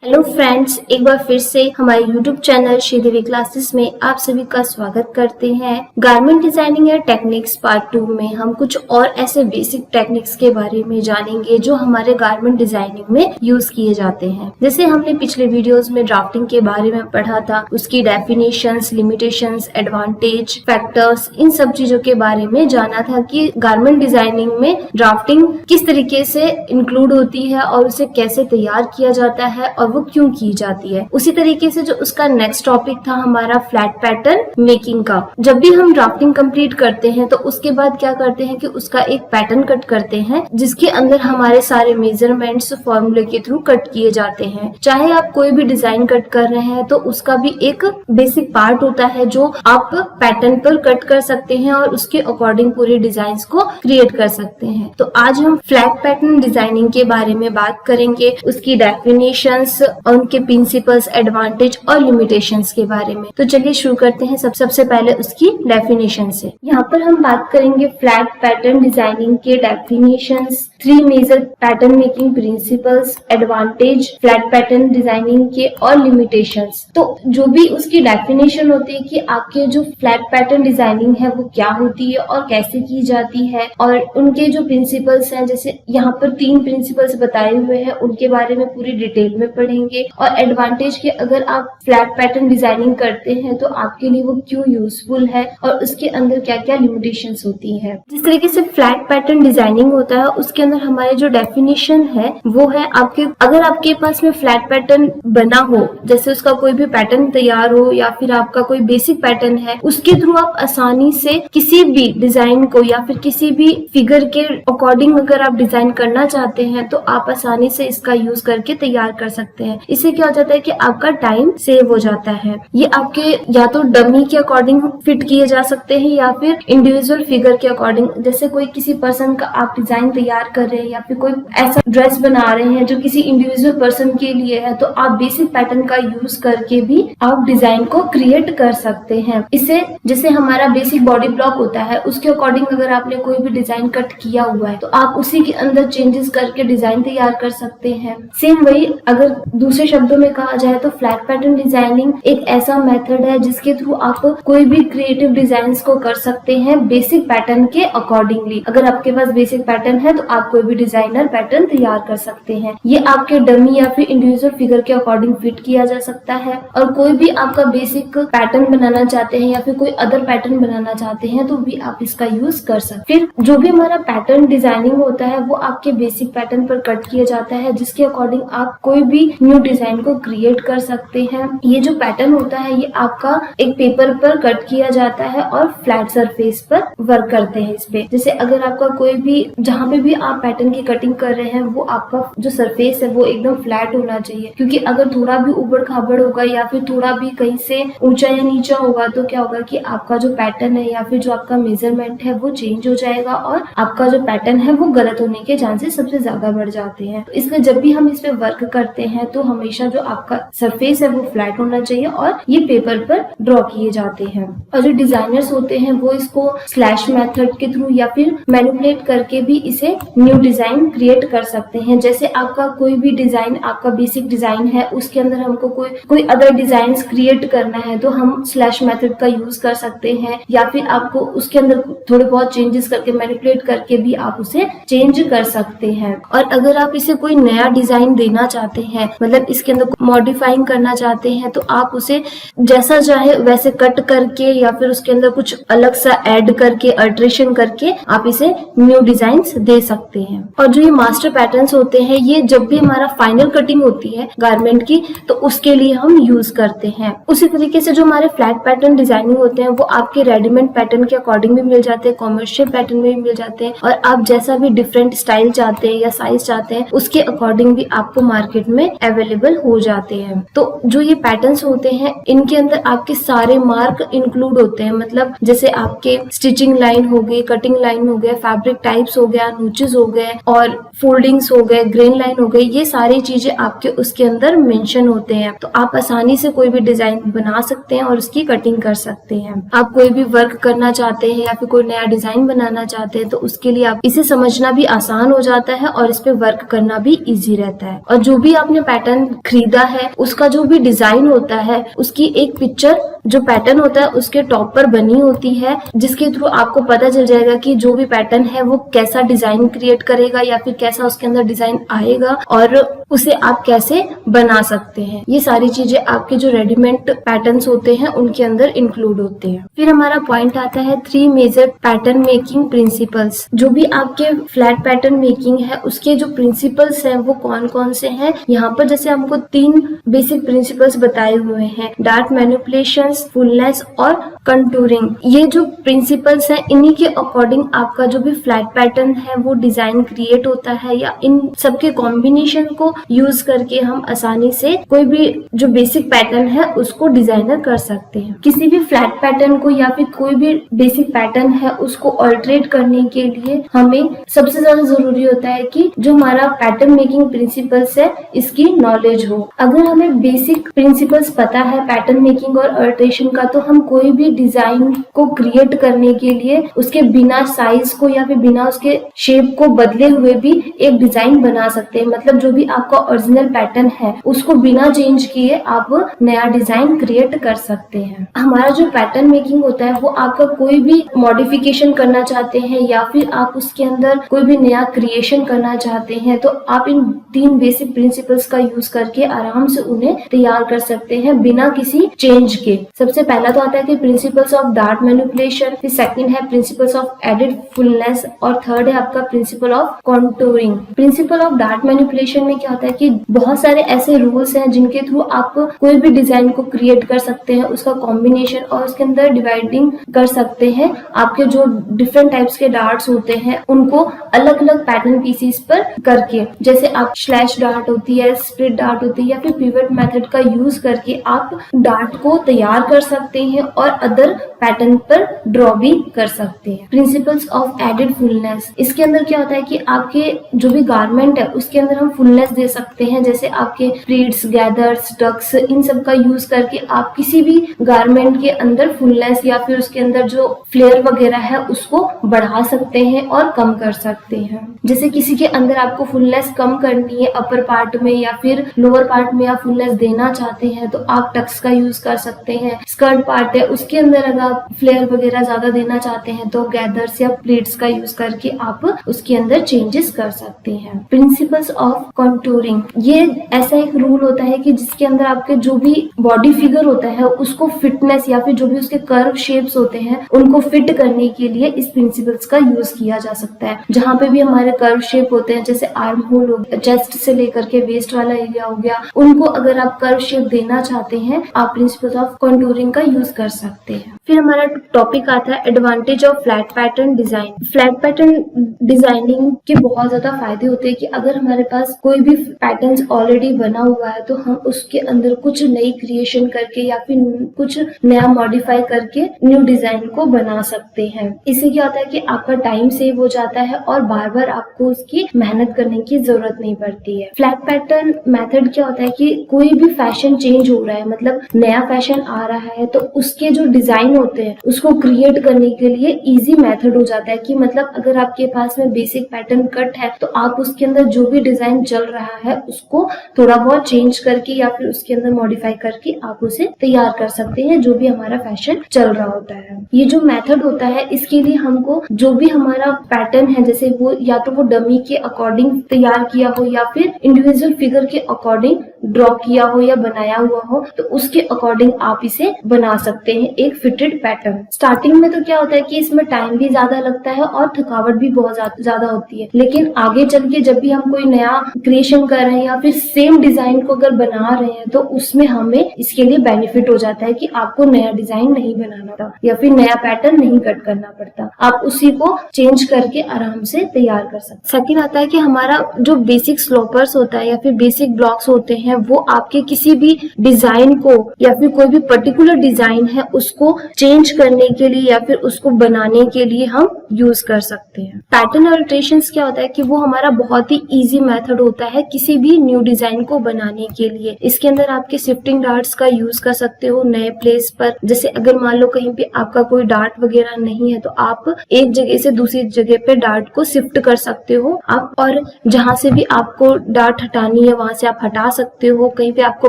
Hello friends, एक बार फिर से हमारे YouTube चैनल श्रीदेवी क्लासेस में आप सभी का स्वागत करते हैं। गारमेंट डिजाइनिंग या टेक्निक्स पार्ट 2 में हम कुछ और ऐसे बेसिक टेक्निक्स के बारे में जानेंगे जो हमारे गारमेंट डिजाइनिंग में यूज किए जाते हैं। जैसे हमने पिछले वीडियोस में ड्राफ्टिंग के बारे में पढ़ा था, उसकी डेफिनेशंस, लिमिटेशंस, एडवांटेज, फैक्टर्स, इन सब चीजों के बारे में जाना था कि गारमेंट डिजाइनिंग में ड्राफ्टिंग किस तरीके से इंक्लूड होती है और उसे कैसे तैयार किया जाता है और वो क्यों की जाती है। उसी तरीके से जो उसका नेक्स्ट टॉपिक था हमारा फ्लैट पैटर्न मेकिंग का। जब भी हम ड्राफ्टिंग कंप्लीट करते हैं तो उसके बाद क्या करते हैं कि उसका एक पैटर्न कट करते हैं जिसके अंदर हमारे सारे मेजरमेंट्स फॉर्मूले के थ्रू कट किए जाते हैं। चाहे आप कोई भी डिजाइन कट कर रहे हैं तो उसका भी एक बेसिक पार्ट होता है जो आप पैटर्न पर कट कर सकते हैं और उसके अकॉर्डिंग पूरे डिजाइन को क्रिएट कर सकते हैं। तो आज हम फ्लैट पैटर्न डिजाइनिंग के बारे में बात करेंगे, उसकी डेफिनेशंस और उनके प्रिंसिपल्स, एडवांटेज और लिमिटेशंस के बारे में। तो चलिए शुरू करते हैं सबसे पहले उसकी डेफिनेशन से। यहाँ पर हम बात करेंगे फ्लैट पैटर्न डिजाइनिंग के definitions, 3 major pattern making principles, advantage flat pattern designing के और लिमिटेशंस। तो जो भी उसकी डेफिनेशन होती है कि आपके जो फ्लैट पैटर्न डिजाइनिंग है वो क्या होती है और कैसे की जाती है, और उनके जो प्रिंसिपल्स हैं, जैसे यहाँ पर 3 प्रिंसिपल्स बताए हुए हैं, उनके बारे में पूरी डिटेल में पढ़ेंगे। और एडवांटेज के अगर आप फ्लैट पैटर्न डिजाइनिंग करते हैं तो आपके लिए वो क्यों यूजफुल है और उसके अंदर क्या क्या लिमिटेशंस होती है। जिस तरीके से फ्लैट पैटर्न डिजाइनिंग होता है उसके अंदर हमारे जो डेफिनेशन है वो है अगर आपके पास में फ्लैट पैटर्न बना हो, जैसे उसका कोई भी पैटर्न तैयार हो या फिर आपका कोई बेसिक पैटर्न है, उसके थ्रू आप आसानी से किसी भी डिजाइन को या फिर किसी भी फिगर के अकॉर्डिंग अगर आप डिजाइन करना चाहते हैं तो आप आसानी से इसका यूज करके तैयार कर सकते हैं। इससे क्या हो जाता है कि आपका टाइम सेव हो जाता है। ये आपके या तो डमी के अकॉर्डिंग फिट किए जा सकते हैं या फिर इंडिविजुअल फिगर के अकॉर्डिंग। जैसे कोई किसी पर्सन का आप डिजाइन तैयार कर रहे हैं या फिर कोई ऐसा ड्रेस बना रहे हैं जो किसी इंडिविजुअल पर्सन के लिए है, तो आप बेसिक पैटर्न का यूज करके भी आप डिजाइन को क्रिएट कर सकते हैं। इससे जैसे हमारा बेसिक बॉडी ब्लॉक होता है उसके अकॉर्डिंग अगर आपने कोई भी डिजाइन कट किया हुआ है तो आप उसी के अंदर चेंजेस करके डिजाइन तैयार कर सकते हैं। सेम वही अगर दूसरे शब्दों में कहा जाए तो फ्लैट पैटर्न डिजाइनिंग एक ऐसा मेथड है जिसके थ्रू आप कोई भी क्रिएटिव डिजाइन्स को कर सकते हैं बेसिक पैटर्न के अकॉर्डिंगली। अगर आपके पास बेसिक पैटर्न है तो आप कोई भी डिजाइनर पैटर्न तैयार कर सकते हैं। ये आपके डमी या फिर इंडिविजुअल फिगर के अकॉर्डिंग फिट किया जा सकता है। और कोई भी आपका बेसिक पैटर्न बनाना चाहते हैं या फिर कोई अदर पैटर्न बनाना चाहते हैं तो भी आप इसका यूज कर सकते हैं। फिर जो भी हमारा पैटर्न डिजाइनिंग होता है वो आपके बेसिक पैटर्न पर कट किया जाता है जिसके अकॉर्डिंग आप कोई भी न्यू डिजाइन को क्रिएट कर सकते हैं। ये जो पैटर्न होता है ये आपका एक पेपर पर कट किया जाता है और फ्लैट सरफेस पर वर्क करते हैं इस पे। जैसे अगर आपका कोई भी जहाँ पे भी आप पैटर्न की कटिंग कर रहे हैं वो आपका जो सरफेस है वो एकदम फ्लैट होना चाहिए, क्योंकि अगर थोड़ा भी उबड़ खाबड़ होगा या फिर थोड़ा भी कहीं से ऊंचा या नीचा होगा तो क्या होगा कि आपका जो पैटर्न है या फिर जो आपका मेजरमेंट है वो चेंज हो जाएगा और आपका जो पैटर्न है वो गलत होने के चांसेस सबसे ज्यादा बढ़ जाते हैं। तो इसलिए जब भी हम इस पे वर्क करते हैं तो हमेशा जो आपका सरफेस है वो फ्लैट होना चाहिए और ये पेपर पर ड्रॉ किए जाते हैं। और जो डिजाइनर्स होते हैं वो इसको स्लैश मेथड के थ्रू या फिर मैनिपुलेट करके भी इसे न्यू डिजाइन क्रिएट कर सकते हैं। जैसे आपका कोई भी डिजाइन, आपका बेसिक डिजाइन है, उसके अंदर हमको कोई अदर डिजाइन क्रिएट करना है तो हम स्लैश मेथड का यूज कर सकते हैं, या फिर आपको उसके अंदर थोड़े बहुत चेंजेस करके मैनिपुलेट करके भी आप उसे चेंज कर सकते हैं। और अगर आप इसे कोई नया डिजाइन देना चाहते हैं, मतलब इसके अंदर मॉडिफाइंग करना चाहते हैं, तो आप उसे जैसा चाहे वैसे कट करके या फिर उसके अंदर कुछ अलग सा ऐड करके, अल्टरेशन करके आप इसे न्यू डिजाइन्स दे सकते हैं। और जो ये मास्टर पैटर्न्स होते हैं ये जब भी हमारा फाइनल कटिंग होती है गारमेंट की तो उसके लिए हम यूज करते हैं। उसी तरीके से जो हमारे फ्लैट पैटर्न डिजाइनिंग होते हैं वो आपके रेडीमेड पैटर्न के अकॉर्डिंग भी मिल जाते हैं, कॉमर्शियल पैटर्न में भी मिल जाते हैं, और आप जैसा भी डिफरेंट स्टाइल चाहते हैं या साइज चाहते हैं उसके अकॉर्डिंग भी आपको मार्केट में अवेलेबल हो जाते हैं। तो जो ये पैटर्न्स होते हैं इनके अंदर आपके सारे मार्क इंक्लूड होते हैं, मतलब जैसे आपके स्टिचिंग लाइन हो गई, कटिंग लाइन हो गया, फैब्रिक टाइप्स हो गया, नोचेस हो गए और फोल्डिंग्स हो गए, ग्रेन लाइन हो गई, ये सारी चीजें आपके उसके अंदर मेंशन होते हैं। तो आप आसानी से कोई भी डिजाइन बना सकते हैं और उसकी कटिंग कर सकते हैं। आप कोई भी वर्क करना चाहते हैं या फिर कोई नया डिजाइन बनाना चाहते हैं तो उसके लिए आप इसे समझना भी आसान हो जाता है और इस पे वर्क करना भी इजी रहता है। और जो भी आपने पैटर्न खरीदा है उसका जो भी डिजाइन होता है उसकी एक पिक्चर जो पैटर्न होता है उसके टॉप पर बनी होती है, जिसके थ्रू आपको पता चल जाएगा कि जो भी पैटर्न है वो कैसा डिजाइन क्रिएट करेगा या फिर कैसा उसके अंदर डिजाइन आएगा और उसे आप कैसे बना सकते हैं। ये सारी चीजें आपके जो रेडीमेड पैटर्न्स होते हैं उनके अंदर इंक्लूड होते हैं। फिर हमारा पॉइंट आता है 3 मेजर पैटर्न मेकिंग प्रिंसिपल्स। जो भी आपके फ्लैट पैटर्न मेकिंग है उसके जो प्रिंसिपल्स हैं वो कौन कौन से हैं। यहाँ पर जैसे हमको 3 बेसिक प्रिंसिपल्स बताए हुए हैं, डार्ट मैनिपुलेशन, फुलनेस और कंटूरिंग। ये जो प्रिंसिपल्स हैं इन्हीं के अकॉर्डिंग आपका जो भी फ्लैट पैटर्न है वो डिजाइन क्रिएट होता है, या इन सबके कॉम्बिनेशन को यूज करके हम आसानी से कोई भी जो बेसिक पैटर्न है उसको डिजाइनर कर सकते हैं। किसी भी फ्लैट पैटर्न को या फिर कोई भी बेसिक पैटर्न है उसको ऑल्टरेट करने के लिए हमें सबसे ज्यादा जरूरी होता है कि जो हमारा पैटर्न मेकिंग प्रिंसिपल्स है इसकी नॉलेज हो। अगर हमें बेसिक प्रिंसिपल्स पता है पैटर्न मेकिंग और अल्टरेशन का तो हम कोई भी डिजाइन को क्रिएट करने के लिए उसके बिना साइज को या फिर बिना उसके शेप को बदले हुए भी एक डिजाइन बना सकते हैं। मतलब जो भी आपका ओरिजिनल पैटर्न है उसको बिना चेंज किए आप नया डिजाइन क्रिएट कर सकते हैं। हमारा जो पैटर्न मेकिंग होता है वो आपका कोई भी मॉडिफिकेशन करना चाहते हैं या फिर आप उसके अंदर कोई भी नया क्रिएशन करना चाहते हैं तो आप इन 3 बेसिक प्रिंसिपल्स का यूज करके आराम से उन्हें तैयार कर सकते हैं बिना किसी चेंज के। सबसे पहला तो आता है कि प्रिंसिपल्स ऑफ डार्ट मैनिपुलेशन, फिर सेकंड है प्रिंसिपल्स ऑफ एडेड फुलनेस और थर्ड है आपका principle of contouring. Principle of dart manipulation में क्या होता है कि बहुत सारे ऐसे रूल्स हैं जिनके थ्रू आप कोई भी डिजाइन को क्रिएट कर सकते हैं, उसका कॉम्बिनेशन और उसके अंदर डिवाइडिंग कर सकते हैं। आपके जो डिफरेंट टाइप्स के डार्ट्स होते हैं उनको अलग अलग पैटर्न पीसीस पर करके, जैसे आप स्लैश डार्ट होती है, स्प्लिट डार्ट होती है या फिर पिवट मेथड का यूज करके आप डार्ट को तैयार कर सकते हैं और अदर पैटर्न पर ड्रॉ भी कर सकते हैं। प्रिंसिपल्स ऑफ एडेड फुलनेस, इसके अंदर क्या होता है कि आपके जो भी गारमेंट है उसके अंदर हम फुलनेस दे सकते हैं, जैसे आपके प्लीट्स, गैदर्स, टक्स, इन सब का यूज करके आप किसी भी गारमेंट के अंदर फुलनेस या फिर उसके अंदर जो फ्लेयर वगैरह है उसको बढ़ा सकते हैं और कम कर सकते हैं। जैसे किसी के अंदर आपको फुलनेस कम करनी है अपर पार्ट में या फिर लोअर पार्ट में आप फुलनेस देना चाहते हैं तो आप टक्स का यूज कर सकते हैं। स्कर्ट पार्ट है उसके अंदर अगर आप फ्लेयर वगैरह ज्यादा देना चाहते हैं तो गैदर्स या प्लीट्स का यूज करके आप उसके अंदर चेंजेस कर सकते हैं। प्रिंसिपल्स ऑफ कॉन्टूरिंग, ये ऐसा एक रूल होता है कि जिसके अंदर आपके जो भी बॉडी फिगर होता है उसको फिटनेस या फिर जो भी उसके कर्व शेप्स होते हैं उनको फिट करने के लिए इस प्रिंसिपल्स का यूज किया जा सकता है। जहाँ पे भी हमारे कर्व शेप होते हैं जैसे आर्म होल हो गया, चेस्ट से लेकर के वेस्ट वाला एरिया हो गया, उनको अगर आप कर्व शेप देना चाहते हैं आप प्रिंसिपल्स ऑफ कॉन्टूरिंग का यूज कर सकते हैं। फिर हमारा टॉपिक आता है advantage of flat pattern design. Flat pattern designing के बहुत ज्यादा फायदे होते हैं कि अगर हमारे पास कोई भी पैटर्न ऑलरेडी बना हुआ है तो हम उसके अंदर कुछ नई क्रिएशन करके या फिर कुछ नया मॉडिफाई करके न्यू डिजाइन को बना सकते हैं। इससे क्या होता है कि आपका टाइम सेव हो जाता है और बार बार आपको उसकी मेहनत करने की जरूरत नहीं पड़ती है। फ्लैट पैटर्न मेथड क्या होता है कि कोई भी फैशन चेंज हो रहा है, मतलब नया फैशन आ रहा है तो उसके जो डिजाइन होते हैं उसको क्रिएट करने के लिए इजी मेथड हो जाता है कि मतलब अगर आपके पास में बेसिक पैटर्न कट है तो आप उसके अंदर जो भी डिजाइन चल रहा है उसको थोड़ा बहुत चेंज करके या फिर उसके अंदर मॉडिफाई करके आप उसे तैयार कर सकते हैं जो भी हमारा फैशन चल रहा होता है। ये जो मेथड होता है इसके लिए हमको जो भी हमारा पैटर्न है जैसे वो या तो वो डमी के अकॉर्डिंग तैयार किया हो या फिर इंडिविजुअल फिगर के अकॉर्डिंग ड्रॉ किया हो या बनाया हुआ हो तो उसके अकॉर्डिंग आप इसे बना सकते हैं एक फिटेड पैटर्न। स्टार्टिंग में तो क्या होता है कि इसमें टाइम भी ज्यादा लगता है और थकावट भी बहुत ज्यादा होती है, लेकिन आगे चल के जब भी हम कोई नया क्रिएशन कर रहे हैं या फिर सेम डिजाइन को अगर बना रहे हैं तो उसमें हमें इसके लिए बेनिफिट हो जाता है कि आपको नया डिजाइन नहीं बनाना पड़ता या फिर नया पैटर्न नहीं कट करना पड़ता, आप उसी को चेंज करके आराम से तैयार कर सकते। सेकंड आता है कि हमारा जो बेसिक स्लोपर्स होता है या फिर बेसिक ब्लॉक्स होते हैं वो आपके किसी भी डिजाइन को या फिर कोई भी पर्टिकुलर डिजाइन है उसको चेंज करने के लिए या फिर उसको बनाने के लिए हम यूज कर सकते हैं। पैटर्न अल्टरेशंस क्या होता है कि वो हमारा बहुत ही इजी मेथड होता है किसी भी न्यू डिजाइन को बनाने के लिए। इसके अंदर आपके शिफ्टिंग डार्ट्स का यूज कर सकते हो नए प्लेस पर, जैसे अगर मान लो कहीं पे आपका कोई डार्ट वगैरह नहीं है तो आप एक जगह से दूसरी जगह पे डार्ट को शिफ्ट कर सकते हो आप, और जहां से भी आपको डार्ट हटानी है वहां से आप हटा सकते सकते हो, कहीं पे आपको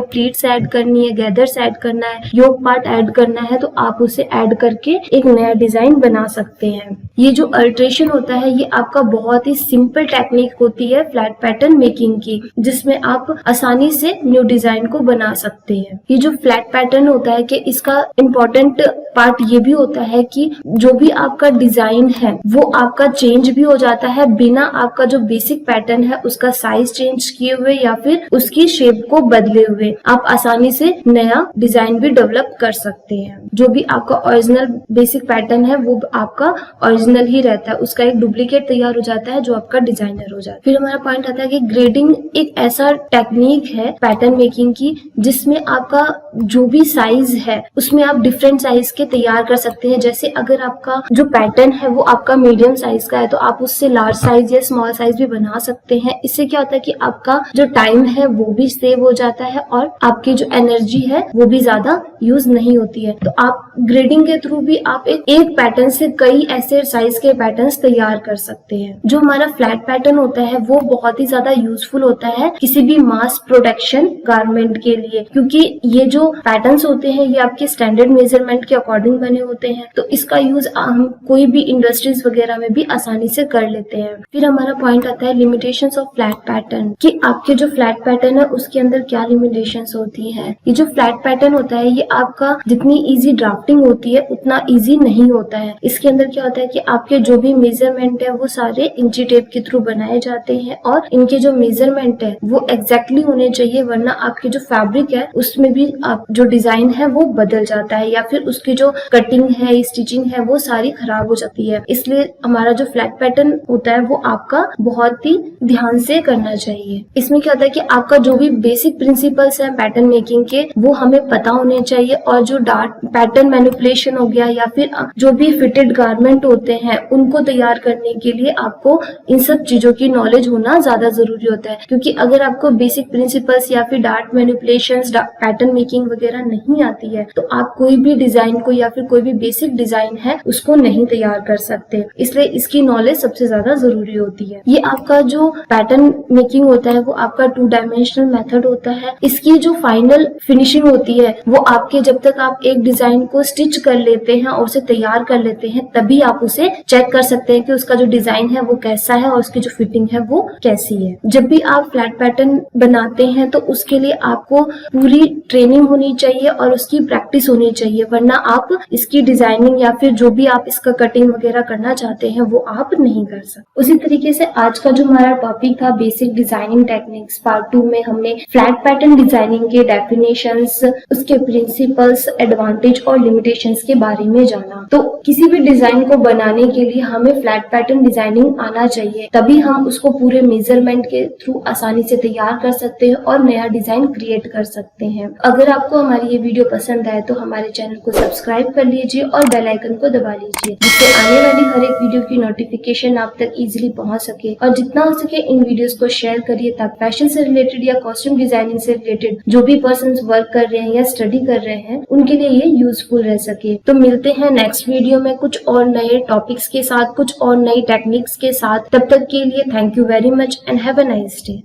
प्लीट्स ऐड करनी है, गैदर्स ऐड करना है, योक पार्ट ऐड करना है, तो आप उसे ऐड करके एक नया डिजाइन बना सकते हैं। ये जो अल्ट्रेशन होता है ये आपका बहुत ही सिंपल टेक्निक होती है फ्लैट पैटर्न मेकिंग की, जिसमें आप आसानी से न्यू डिजाइन को बना सकते हैं। ये जो फ्लैट पैटर्न होता है कि इसका इम्पोर्टेंट पार्ट ये भी होता है कि जो भी आपका डिजाइन है वो आपका चेंज भी हो जाता है बिना आपका जो बेसिक पैटर्न है उसका साइज चेंज किए हुए या फिर उसकी शेप को बदले हुए आप आसानी से नया डिजाइन भी डेवलप कर सकते हैं। जो भी आपका ओरिजिनल बेसिक पैटर्न है वो आपका ओरिजिनल ही रहता है, उसका एक डुप्लीकेट तैयार हो जाता है जो आपका डिजाइनर हो जाता है। फिर हमारा पॉइंट आता है कि ग्रेडिंग एक ऐसा टेक्निक है पैटर्न मेकिंग की जिसमें आपका जो भी साइज है उसमें आप डिफरेंट साइज के तैयार कर सकते हैं। जैसे अगर आपका जो पैटर्न है वो आपका मीडियम साइज का है तो आप उससे लार्ज साइज या स्मॉल साइज भी बना सकते हैं। इससे क्या होता है कि आपका जो टाइम है वो भी सेव हो जाता है और आपकी जो एनर्जी है वो भी ज्यादा यूज नहीं होती है। तो आप ग्रेडिंग के थ्रू भी आप एक पैटर्न से कई ऐसे साइज के पैटर्न्स तैयार कर सकते हैं। जो हमारा फ्लैट पैटर्न होता है वो बहुत ही ज्यादा यूजफुल होता है किसी भी मास प्रोडक्शन गारमेंट के लिए, क्योंकि ये जो पैटर्न्स होते हैं ये आपके स्टैंडर्ड मेजरमेंट के अकॉर्डिंग बने होते हैं, तो इसका यूज हम कोई भी इंडस्ट्रीज वगैरह में भी आसानी से कर लेते हैं। फिर हमारा पॉइंट आता है लिमिटेशंस ऑफ फ्लैट पैटर्न, कि आपके जो फ्लैट पैटर्न है उसके अंदर क्या लिमिटेशंस होती है। ये जो फ्लैट पैटर्न होता है ये आपका जितनी इजी ड्राफ्टिंग होती है उतना इजी नहीं होता है। इसके अंदर क्या होता है कि आपके जो भी मेजरमेंट है वो सारे इंची टेप के थ्रू बनाए जाते हैं और इनके जो मेजरमेंट है वो एग्जैक्टली होने चाहिए, वरना आपके जो फैब्रिक है उसमें भी आप जो डिजाइन है वो बदल जाता है या फिर उसकी जो कटिंग है स्टिचिंग है वो सारी खराब हो जाती है। इसलिए हमारा जो फ्लैट पैटर्न होता है वो आपका बहुत ही ध्यान से करना चाहिए। इसमें क्या होता है कि आपका जो भी बेसिक प्रिंसिपल्स है पैटर्न मेकिंग के वो हमें पता होने चाहिए, और जो डार्ट पैटर्न मैनिपुलेशन हो गया या फिर जो भी फिटेड गारमेंट होते हैं उनको तैयार करने के लिए आपको इन सब चीजों की नॉलेज होना ज्यादा जरूरी होता है। क्योंकि अगर आपको बेसिक प्रिंसिपल्स या फिर डार्ट मैनिपुलेशन पैटर्न मेकिंग वगैरह नहीं आती है तो आप कोई भी डिजाइन को या फिर कोई भी बेसिक डिजाइन है उसको नहीं तैयार कर सकते। इसलिए इसकी नॉलेज सबसे ज्यादा जरूरी होती है। ये आपका जो पैटर्न मेकिंग होता है वो आपका 2 डायमेंशनल मेथड होता है। इसकी जो फाइनल फिनिशिंग होती है वो आपके जब तक आप एक डिजाइन को स्टिच कर लेते हैं और उसे तैयार कर लेते हैं तभी आप उसे चेक कर सकते हैं कि उसका जो डिजाइन है वो कैसा है और उसकी जो फिटिंग है वो कैसी है। जब भी आप फ्लैट पैटर्न बनाते हैं तो उसके लिए आपको पूरी ट्रेनिंग होनी चाहिए और उसकी प्रैक्टिस होनी चाहिए, वरना आप इसकी डिजाइनिंग या फिर जो भी आप इसका कटिंग वगैरह करना चाहते हैं वो आप नहीं कर सकते। उसी तरीके से आज का जो हमारा टॉपिक था बेसिक डिजाइनिंग टेक्निक्स पार्ट 2 में हमने फ्लैट पैटर्न डिजाइनिंग के डेफिनेशंस, उसके प्रिंसिपल्स, एडवांटेज और लिमिटेशंस के बारे में जाना। तो किसी भी डिजाइन को बनाने के लिए हमें फ्लैट पैटर्न डिजाइनिंग आना चाहिए, तभी हम उसको पूरे मेजरमेंट के थ्रू आसानी से तैयार कर सकते हैं और नया डिजाइन क्रिएट कर सकते हैं। अगर आपको हमारी ये वीडियो पसंद आए तो हमारे चैनल को सब्सक्राइब कर लीजिए और बेल आइकन को दबा लीजिए, जिससे आने वाली हर एक वीडियो की नोटिफिकेशन आप तक इजीली पहुंच सके। और जितना हो सके इन वीडियोस को शेयर करिए ताकि फैशन से रिलेटेड या कॉस्ट्यूम डिजाइनिंग से रिलेटेड जो भी पर्सन्स वर्क कर रहे हैं या स्टडी कर रहे हैं उनके लिए ये यूजफुल रह सके। तो मिलते हैं नेक्स्ट वीडियो में कुछ और नए टॉपिक्स के साथ, कुछ और नई टेक्निक्स के साथ। तब तक के लिए thank you very much and have a nice day.